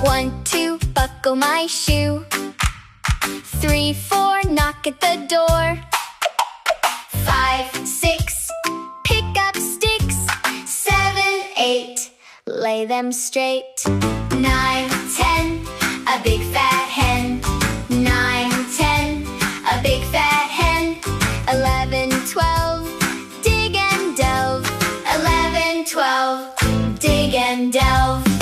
1, 2, buckle my shoe. 3, 4, knock at the door. 5, 6, pick up sticks. 7, 8, lay them straight. 9, 10, a big fat hen. 9, 10, a big fat hen. 11, 12, dig and delve. 11, 12, dig and delve.